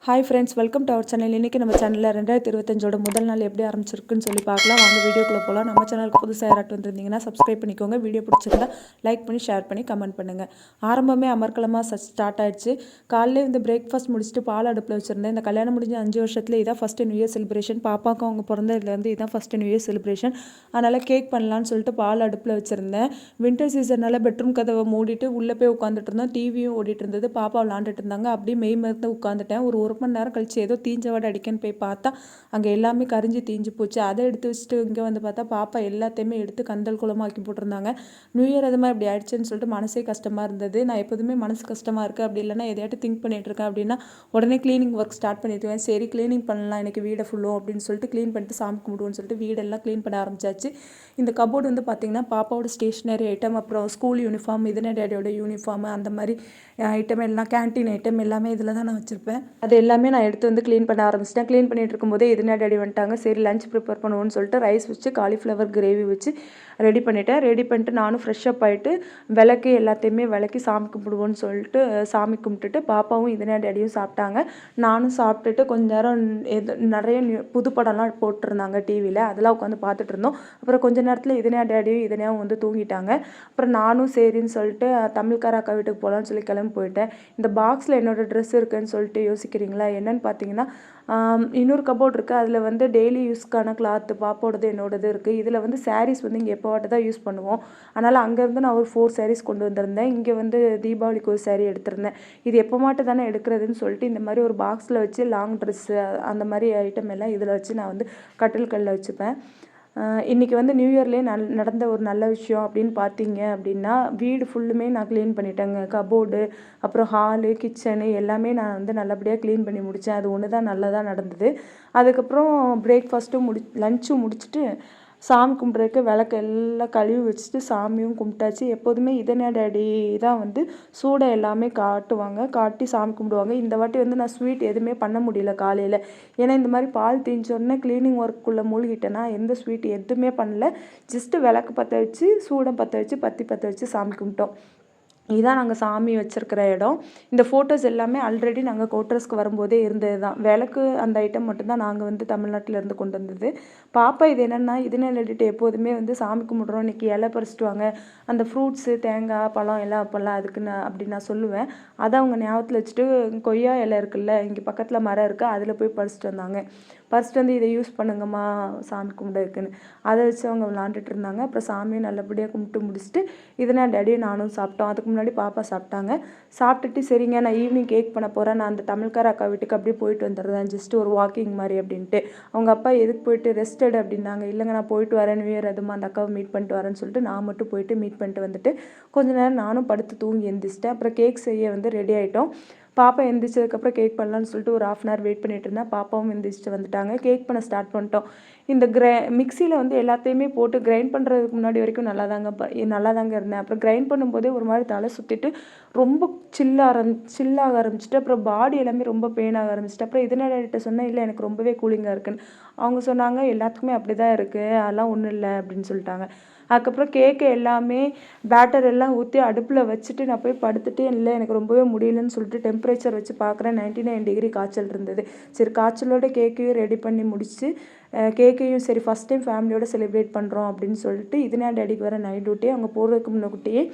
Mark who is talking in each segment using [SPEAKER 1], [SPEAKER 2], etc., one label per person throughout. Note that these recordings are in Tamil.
[SPEAKER 1] Hi friends, welcome to our channel. இன்றைக்கி நம்ம சேனலில் 2025 முதல் நாள் எப்படி ஆரம்பிச்சிருக்குன்னு சொல்லி பார்க்கலாம். வாங்க வீடியோக்குள்ளே போகலாம். நம்ம சேனலுக்கு புதுசாக யாராட்டு வந்திருந்தீங்கன்னா சப்ஸ்கிரைப் பண்ணிக்கோங்க. வீடியோ பிடிச்சிருந்தா லைக் பண்ணி ஷேர் பண்ணி கமெண்ட் பண்ணுங்கள். ஆரம்பமே அமர்க்கலமாக ஸ்டார்ட் ஆகிடுச்சு. காலையிலே இந்த பிரேக்ஃபாஸ்ட் முடிச்சுட்டு பால் அடுப்பில் வச்சுருந்தேன். இந்த கல்யாணம் முடிஞ்ச 5 வருஷத்தில் இதான் ஃபஸ்ட்டு நியூ இயர் செலிப்ரேஷன். பாப்பாவுக்கும் அவங்க பிறந்ததுலேருந்து இதான் ஃபஸ்ட்டு நியூ இயர் செலிப்ரேஷன். அதனால் கேக் பண்ணலான்னு சொல்லிட்டு பால் அடுப்பில் வச்சுருந்தேன். வின்டர் சீசனால் பெட்ரூம் கதவை மூடிட்டு உள்ளே போய் உட்காந்துட்டு இருந்தோம். டிவியும் ஓடிட்டு இருந்தது. பாப்பா விளாண்டுட்டு இருந்தாங்க. அப்படியே மெய் மருந்து உட்காந்துட்டேன். ஒரு மணி நேரம் கழிச்சு ஏதோ தீஞ்ச வாடை அடிக்கன்னு போய் பார்த்தா அங்கே எல்லாமே கரிஞ்சு தீஞ்சு போச்சு. அதை எடுத்து வச்சுட்டு இங்கே வந்து பார்த்தா பாப்பா எல்லாத்தையுமே எடுத்து கந்தல் குளமாக்கி போட்டிருந்தாங்க. நியூ இயர் அது மாதிரி இப்படி ஆயிடுச்சுன்னு சொல்லிட்டு மனசே கஷ்டமாக இருந்தது. நான் எப்போதுமே மனசு கஷ்டமாக இருக்குது அப்படி இல்லைனா எதையாட்டு திங்க் பண்ணிகிட்டு இருக்கேன் அப்படின்னா உடனே க்ளீனிங் ஒர்க் ஸ்டார்ட் பண்ணிடுவேன். சரி க்ளீனிங் பண்ணலாம் எனக்கு வீடை ஃபுல்லும் அப்படின்னு சொல்லிட்டு க்ளீன் பண்ணிட்டு சாமி கும்பிடுவோன்னு சொல்லிட்டு வீடெல்லாம் க்ளீன் பண்ண ஆரம்பிச்சாச்சு. இந்த கபோர்டு வந்து பார்த்திங்கன்னா பாப்பாவோட ஸ்டேஷ்னரி ஐட்டம், அப்புறம் ஸ்கூல் யூனிஃபார்ம், இதன டேடியோட யூனிஃபார்ம், அந்த மாதிரி ஐட்டம் எல்லாம் கேன்டீன் ஐட்டம் எல்லாமே இதில் தான் நான் வச்சுருப்பேன். அது எல்லாமே நான் எடுத்து வந்து க்ளீன் பண்ண ஆரம்பிச்சிட்டேன். க்ளீன் பண்ணிட்டு இருக்கும்போதே இதனா டேடி வந்துட்டாங்க. சரி லஞ்ச் ப்ரிப்பேர் பண்ணுவோன்னு சொல்லிட்டு ரைஸ் வச்சு காலிஃப்ளவர் கிரேவி வச்சு ரெடி பண்ணிட்டேன். ரெடி பண்ணிட்டு நானும் ஃப்ரெஷ்ஷப் ஆகிட்டு விளக்கு எல்லாத்தையுமே விளக்கி சாமி கும்பிடுவோன்னு சொல்லிட்டு சாமி கும்பிட்டுட்டு பாப்பாவும் இதனா டேடியும் சாப்பிட்டாங்க. நானும் சாப்பிட்டுட்டு கொஞ்ச நேரம் நிறைய புது படம்லாம் போட்டிருந்தாங்க டிவியில், அதெல்லாம் உட்காந்து பார்த்துட்டு இருந்தோம். அப்புறம் கொஞ்ச நேரத்தில் இதனா டேடியும் இதனையும் வந்து தூங்கிட்டாங்க. அப்புறம் நானும் சரின்னு சொல்லிட்டு தமிழ்கார அக்கா வீட்டுக்கு போகலான்னு சொல்லி கிளம்பி போயிட்டேன். இந்த பாக்ஸில் என்னோடய ட்ரெஸ் இருக்குதுன்னு சொல்லிட்டு யோசிக்கிறீங்களா? என்னென்னு பார்த்தீங்கன்னா இன்னொரு கபோர்ட் இருக்குது. அதில் வந்து டெய்லி யூஸ்க்கான கிளாத்து பாப்போடது என்னோடது இருக்குது. இதில் வந்து சாரீஸ் வந்து இங்கே எப்போவாட்டு தான் யூஸ் பண்ணுவோம். அதனால் அங்கேருந்து நான் ஒரு 4 சாரீஸ் கொண்டு வந்திருந்தேன். இங்கே வந்து தீபாவளிக்கு ஒரு சாரீ எடுத்திருந்தேன். இது எப்போ மாட்டு தானே எடுக்கிறதுன்னு சொல்லிட்டு இந்த மாதிரி ஒரு பாக்ஸில் வச்சு லாங் ட்ரெஸ்ஸு அந்த மாதிரி ஐட்டம் எல்லாம் இதில் வச்சு நான் வந்து கட்டில் கல்லில் வச்சுப்பேன். இன்றைக்கி வந்து நியூ இயர்லேயே நடந்த ஒரு நல்ல விஷயம் அப்படின்னு பார்த்தீங்க அப்படின்னா வீடு ஃபுல்லுமே நான் க்ளீன் பண்ணிட்டேங்க. கபோர்டு, அப்புறம் ஹாலு, கிச்சனு எல்லாமே நான் வந்து நல்லபடியாக க்ளீன் பண்ணி முடித்தேன். அது ஒன்று தான் நல்லதாக நடந்தது. அதுக்கப்புறம் பிரேக்ஃபாஸ்ட்டும் லஞ்சும் முடிச்சுட்டு சாமி கும்பிட்றதுக்கு விளக்கு எல்லாம் கழுவி வச்சுட்டு சாமியும் கும்பிட்டாச்சு. எப்போதுமே இதன டேடி தான் வந்து சூடை எல்லாமே காட்டி சாமி கும்பிடுவாங்க. இந்த வாட்டி வந்து நான் ஸ்வீட் எதுவுமே பண்ண முடியல காலையில். ஏன்னா இந்த மாதிரி பால் தீஞ்சோடனே க்ளீனிங் ஒர்க்குள்ளே மூழ்கிட்டேன்னா எந்த ஸ்வீட் எதுவுமே பண்ணல. ஜஸ்ட்டு விளக்கு பற்ற வச்சு சூடம் பற்ற வச்சு பற்ற வச்சு சாமி கும்பிட்டோம். இதுதான் நாங்கள் சாமி வச்சுருக்கிற இடம். இந்த ஃபோட்டோஸ் எல்லாமே ஆல்ரெடி நாங்கள் கோட்ரஸ்க்கு வரும்போதே இருந்தது தான். விளக்கு அந்த ஐட்டம் மட்டும்தான் நாங்கள் வந்து தமிழ்நாட்டிலேருந்து கொண்டு வந்தது. பாப்பா இது என்னென்னா இதனை எழுதிட்டு எப்போதுமே வந்து சாமி கும்பிட்றோம் இன்றைக்கி இலை பறிச்சிட்டு வாங்க, அந்த ஃப்ரூட்ஸு தேங்காய் பழம் எல்லாம் அப்போல்லாம் அதுக்கு அப்படி நான் சொல்லுவேன். அதை அவங்க ஞாபகத்தில் வச்சுட்டு கொய்யா இலை இருக்குல்ல, இங்கே பக்கத்தில் மரம் இருக்குது, அதில் போய் பறிச்சிட்டு வந்தாங்க. பறிச்சிட்டு வந்து இதை யூஸ் பண்ணுங்கம்மா சாமி கும்பிடுறதுக்குன்னு அதை வச்சு அவங்க விளாண்டுட்டு இருந்தாங்க. அப்புறம் சாமியை நல்லபடியாக கும்பிட்டு முடிச்சுட்டு இதனா டேடியும் நானும் சாப்பிட்டோம். அதுக்கு முன்னாடி பாப்பா சாப்பிட்டாங்க. சாப்பிட்டுட்டு சரிங்க நான் ஈவினிங் கேக் பண்ண போகிறேன், நான் அந்த தமிழ்கார அக்கா வீட்டுக்கு அப்படியே போயிட்டு வந்துடுறேன், ஜஸ்ட்டு ஒரு வாக்கிங் மாதிரி அப்படின்ட்டு. அவங்க அப்பா எதுக்கு போயிட்டு ரெஸ்ட் எடு அப்படின்னாங்க. இல்லைங்க நான் போயிட்டு வரேன், நியூ இயர் அதுமா அந்த அக்காவை மீட் பண்ணிட்டு வரேன்னு சொல்லிட்டு நான் மட்டும் போயிட்டு மீட் பண்ணிட்டு வந்துட்டு கொஞ்ச நேரம் நானும் படுத்து தூங்கி எந்திரிச்சிட்டேன். அப்புறம் கேக் செய்ய வந்து ரெடி ஆகிட்டோம். பாப்பா எந்திரிச்சதுக்கப்புறம் கேக் பண்ணலான்னு சொல்லிட்டு ஒரு 1/2 hour வெயிட் பண்ணிட்டு இருந்தேன். பாப்பாவும் எந்திரிச்சிட்டு வந்துட்டாங்க. கேக் பண்ண ஸ்டார்ட் பண்ணிட்டோம். இந்த மிக்சியில் வந்து எல்லாத்தையுமே போட்டு கிரைண்ட் பண்ணுறதுக்கு முன்னாடி வரைக்கும் நல்லாதாங்க இருந்தேன். அப்புறம் கிரைண்ட் பண்ணும்போதே ஒரு மாதிரி தலை சுற்றிட்டு ரொம்ப சில்லாக ஆரம்பிச்சிட்டு அப்புறம் பாடி எல்லாமே ரொம்ப பெயின் ஆக ஆரம்பிச்சிட்டு அப்புறம் இதனால சொன்னேன், இல்லை எனக்கு ரொம்பவே கூலிங்காக இருக்குன்னு. அவங்க சொன்னாங்க எல்லாத்துக்குமே அப்படி தான் இருக்குது, அதெல்லாம் ஒன்றும் இல்லை அப்படின்னு சொல்லிட்டாங்க. அதுக்கப்புறம் கேக்கு எல்லாமே பேட்டர் எல்லாம் ஊற்றி அடுப்பில் வச்சுட்டு நான் போய் படுத்துட்டு இல்லை எனக்கு ரொம்பவே முடியலன்னு சொல்லிட்டு டெம்பரேச்சர் வச்சு பார்க்குறேன். 99 டிகிரி காய்ச்சல் இருந்தது. சரி காய்ச்சலோட கேக்கையும் ரெடி பண்ணி முடிச்சு கேக்கையும் சரி ஃபஸ்ட் டைம் ஃபேமிலியோடு செலிப்ரேட் பண்ணுறோம் அப்படின்னு சொல்லிட்டு இதனா டேடிக்கு வர நைட் டியூட்டி அவங்க போகிறதுக்கு முன்னக்கூட்டியே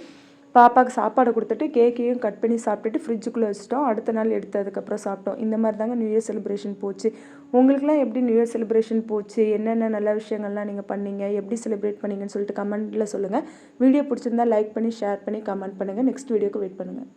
[SPEAKER 1] பாப்பாவுக்கு சாப்பாடு கொடுத்துட்டு கேக்கையும் கட் பண்ணி சாப்பிட்டுட்டு ஃப்ரிட்ஜுக்குள்ளே வச்சிட்டோம். அடுத்த நாள் எடுத்து அதுக்கப்புறம் சாப்பிட்டோம். இந்த மாதிரி தாங்க நியூ இயர் செலிப்ரேஷன் போச்சு. உங்களுக்குலாம் எப்படி நியூ இயர் செலிப்ரேஷன் போச்சு, என்னென்ன நல்ல விஷயங்கள்லாம் நீங்கள் பண்ணீங்க, எப்படி செலிப்ரேட் பண்ணீங்கன்னு சொல்லிட்டு கமெண்ட்டில் சொல்லுங்கள். வீடியோ பிடிச்சிருந்தா லைக் பண்ணி ஷேர் பண்ணி கமெண்ட் பண்ணுங்கள். நெக்ஸ்ட் வீடியோக்கு வெயிட் பண்ணுங்கள்.